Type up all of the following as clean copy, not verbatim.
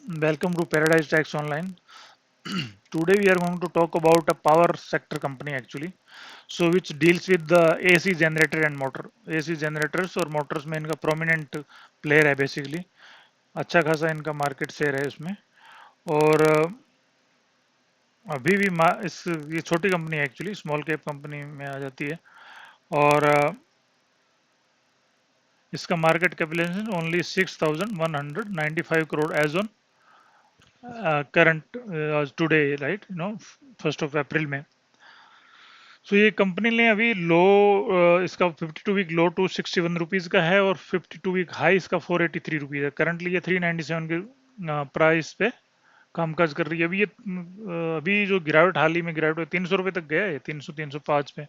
Welcome to Paradise Tax Online. Today we are going to talk about a power sector company actually. So which deals with the AC generator and motor. AC generators और motors में इनका prominent player है basically. अच्छा खासा इनका market share है इसमें. और अभी भी ये छोटी कंपनी है एक्चुअली, स्मॉल कैप कंपनी में आ जाती है. और इसका market capitalization only 6,195 crore as on current today, right, 1 April में. सो ये कंपनी ने अभी लो, इसका 52 वीक लो 261 रुपीज़ का है और 52 वीक हाई इसका 483 रुपीज़ है. करंटली ये 397 के प्राइस पे कामकाज कर रही है. अभी जो गिरावट, हाल ही में गिरावट 300 रुपये तक गया है, 300 305 पे.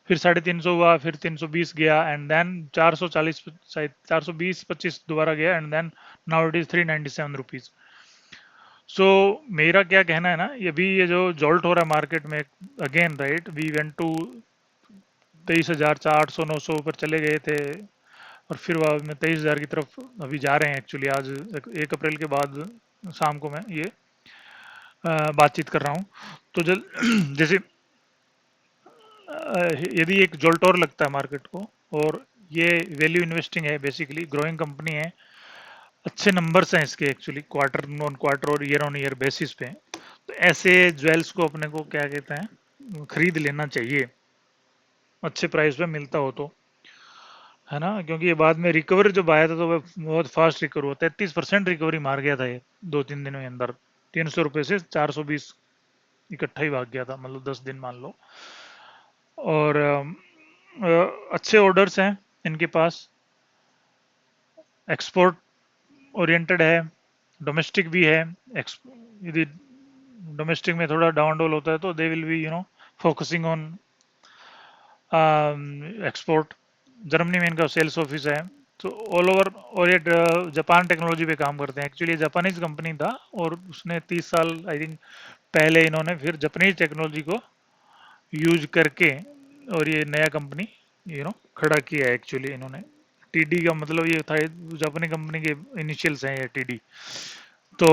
फिर 350 हुआ, फिर 320 गया, एंड देन 440, शायद 420-25 दोबारा गया, and then now it is 397 rupees. सो मेरा क्या कहना है ना, ये जो जॉल्ट हो रहा है मार्केट में again, right, we went to 23,800 900 ऊपर चले गए थे, और फिर बाद में 23,000 की तरफ अभी जा रहे हैं एक्चुअली. आज 1 अप्रैल के बाद शाम को मैं ये बातचीत कर रहा हूँ. तो जैसे यदि एक जोल्ट और लगता है मार्केट को, और ये वैल्यू इन्वेस्टिंग है बेसिकली, ग्रोइंग कंपनी है, अच्छे नंबर्स हैं इसके एक्चुअली, क्वार्टर ऑन क्वार्टर और ईयर ऑन ईयर बेसिस पे. तो ऐसे ज्वेल्स को अपने को क्या कहते हैं, खरीद लेना चाहिए अच्छे प्राइस पे मिलता हो तो, है ना. क्योंकि ये बाद में रिकवर जब आया था तो वह बहुत फास्ट रिकवर हुआ. 33% रिकवरी मार गया था ये 2-3 दिनों के अंदर. 300 रुपये से 420 इकट्ठा ही भाग गया था, मतलब 10 दिन मान लो. और अच्छे ऑर्डर्स हैं इनके पास, एक्सपोर्ट ओरिएंटेड है, डोमेस्टिक भी है. यदि डोमेस्टिक में थोड़ा डाउन डोल होता है तो they will be focusing on export. Germany में इनका सेल्स ऑफिस है. तो ऑल ओवर, और ये जापान टेक्नोलॉजी पे काम करते हैं एक्चुअली. जापानीज कंपनी था, और उसने 30 साल आई थिंक पहले इन्होंने फिर जापानीज टेक्नोलॉजी को यूज करके और ये नया कंपनी खड़ा किया है एक्चुअली इन्होंने. टीडी का मतलब ये था, जापानी कंपनी के इनिशियल्स हैं ये टीडी. तो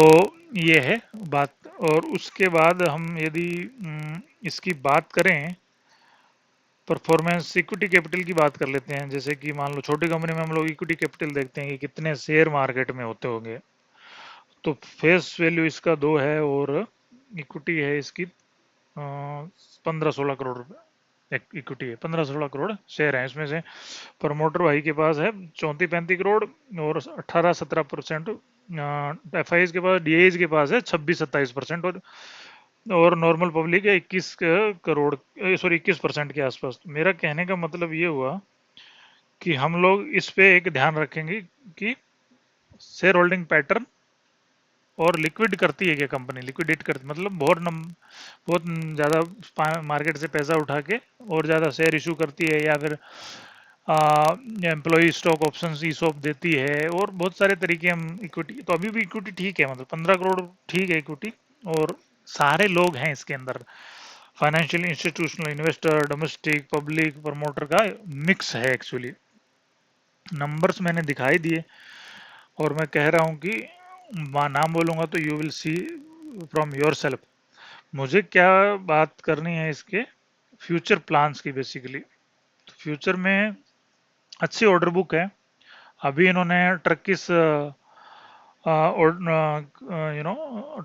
ये है बात. और उसके बाद हम यदि इसकी बात करें, परफॉर्मेंस इक्विटी कैपिटल की बात कर लेते हैं. जैसे कि मान लो छोटी कंपनी में हम लोग इक्विटी कैपिटल देखते हैं कि कितने शेयर मार्केट में होते होंगे. तो फेस वैल्यू इसका 2 है, और इक्विटी है इसकी 15-16 करोड़ रुपए इक्विटी है. 15-16 करोड़ शेयर है इसमें से. प्रमोटर भाई के पास है 34-35 करोड़, और 18-17% एफ आई के पास, डी के पास है 26-27%, और नॉर्मल पब्लिक है 21 करोड़, सॉरी 21% के आसपास. मेरा कहने का मतलब ये हुआ कि हम लोग इस पे एक ध्यान रखेंगे कि शेयर होल्डिंग पैटर्न, और लिक्विड करती है क्या कंपनी, लिक्विडेट करती मतलब बहुत ज़्यादा मार्केट से पैसा उठा के और ज़्यादा शेयर इशू करती है, या फिर एम्प्लॉय स्टॉक ऑप्शन ईसॉप देती है, और बहुत सारे तरीके हम इक्विटी. तो अभी भी इक्विटी ठीक है, मतलब 15 करोड़ ठीक है इक्विटी. और सारे लोग हैं इसके अंदर, financial institutional investor, domestic, public, promoter का मिक्स है एक्चुअली. नंबर्स मैंने दिखाई दिए, और मैं कह रहा हूँ कि नाम बोलूंगा तो you will see from your self. मुझे क्या बात करनी है इसके फ्यूचर प्लान्स की बेसिकली. तो फ्यूचर में अच्छी ऑर्डर बुक है. अभी इन्होंने ट्रकिस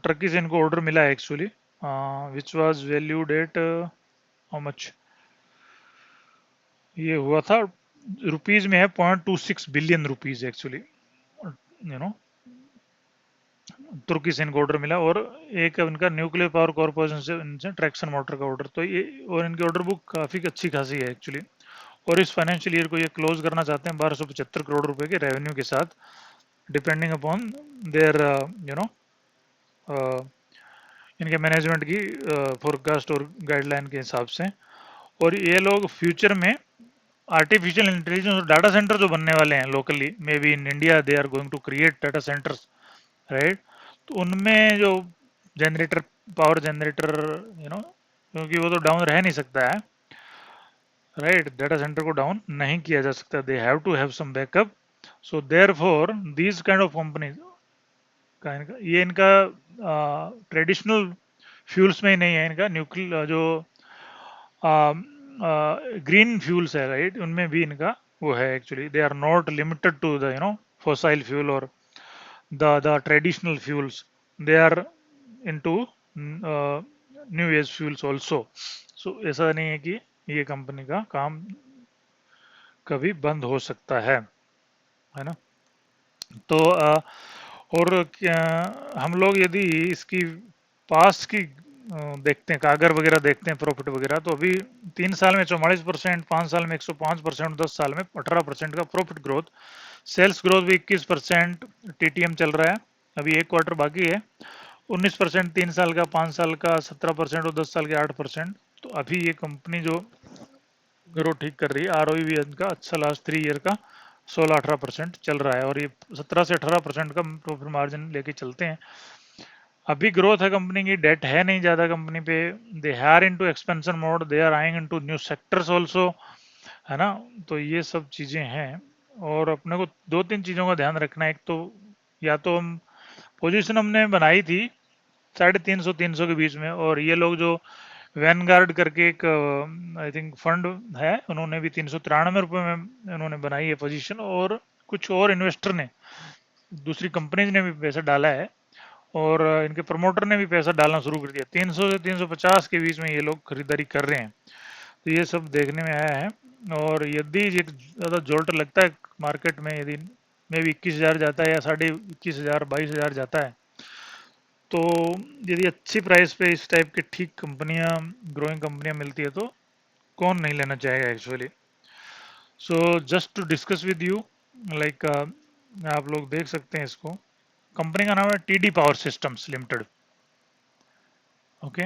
ट्रकिस इनको ऑर्डर मिला है actually, which was valued at how much, ये हुआ था रुपीज में है 0.26 billion rupees actually. You know तुर्की से इनको ऑर्डर मिला, और एक उनका न्यूक्लियर पावर कॉर्पोरेशन से इनसे ट्रैक्शन मोटर का ऑर्डर. तो ये, और इनकी ऑर्डर बुक काफ़ी अच्छी खासी है एक्चुअली. और इस फाइनेंशियल ईयर को ये क्लोज करना चाहते हैं 1275 करोड़ रुपए के रेवेन्यू के साथ, depending upon their you know इनके मैनेजमेंट की फोरकास्ट और गाइडलाइन के हिसाब से. और ये लोग फ्यूचर में आर्टिफिशियल इंटेलिजेंस और डाटा सेंटर जो बनने वाले हैं locally, maybe in India they are going to create data centers, right. तो उनमें जो जनरेटर, पावर जनरेटर, क्योंकि वो तो डाउन रह नहीं सकता है, राइट. डाटा सेंटर को डाउन नहीं किया जा सकता, they have to have some backup. So therefore these kind of companies का इनका, ये इनका ट्रेडिशनल फ्यूल्स में ही नहीं है, इनका न्यूक्लियर जो ग्रीन फ्यूल्स है राइट, उनमें भी इनका वो है actually. They are not limited to the fossil fuel और the traditional fuels, they are into new age fuels also. So ऐसा नहीं है कि ये कंपनी का काम कभी बंद हो सकता है ना। तो और क्या, हम लोग यदि इसकी पास की देखते हैं, कागर वगैरह देखते हैं, प्रॉफिट वगैरह, तो अभी 3 साल में 44%, 5 साल में 105%, 10 साल में 18% का प्रॉफिट ग्रोथ। सेल्स ग्रोथ भी 21% टीटीएम चल रहा है, अभी एक क्वार्टर बाकी है। 19% 3 साल का, 5 साल का 17% और 10 साल के 8%। तो अभी ये कंपनी जो ग्रो ठीक कर रही है, आरओई भी इनका अच्छा लास्ट 3 ईयर का 16-18% चल रहा है, और ये 17 से 18% का प्रॉफिट मार्जिन लेके चलते हैं। अभी ग्रोथ है कंपनी की, डेट है नहीं ज्यादा कंपनी पे, they are into expansion mode, they are eyeing into new sectors also, है ना। तो ये सब चीजें हैं, और अपने को दो तीन चीजों का ध्यान रखना है। एक तो या तो हम पोजीशन हमने बनाई थी 350 के बीच में, और ये लोग जो वैनगार्ड करके एक आई थिंक फंड है, उन्होंने भी 393 रुपये में उन्होंने बनाई है पोजीशन, और कुछ और इन्वेस्टर ने, दूसरी कंपनीज ने भी पैसा डाला है, और इनके प्रमोटर ने भी पैसा डालना शुरू कर दिया। 300 से 350 के बीच में ये लोग खरीदारी कर रहे हैं। तो ये सब देखने में आया है, और यदि ये ज़्यादा जोल्ट लगता है मार्केट में, यदि मे भी 21,000 जाता है या 21,500 22,000 जाता है, तो यदि अच्छी प्राइस पे इस टाइप की ठीक कंपनियां, ग्रोइंग कंपनियां मिलती है, तो कौन नहीं लेना चाहेगा actually. So just to discuss with you, like आप लोग देख सकते हैं इसको, कंपनी का नाम है TD power systems limited. Okay.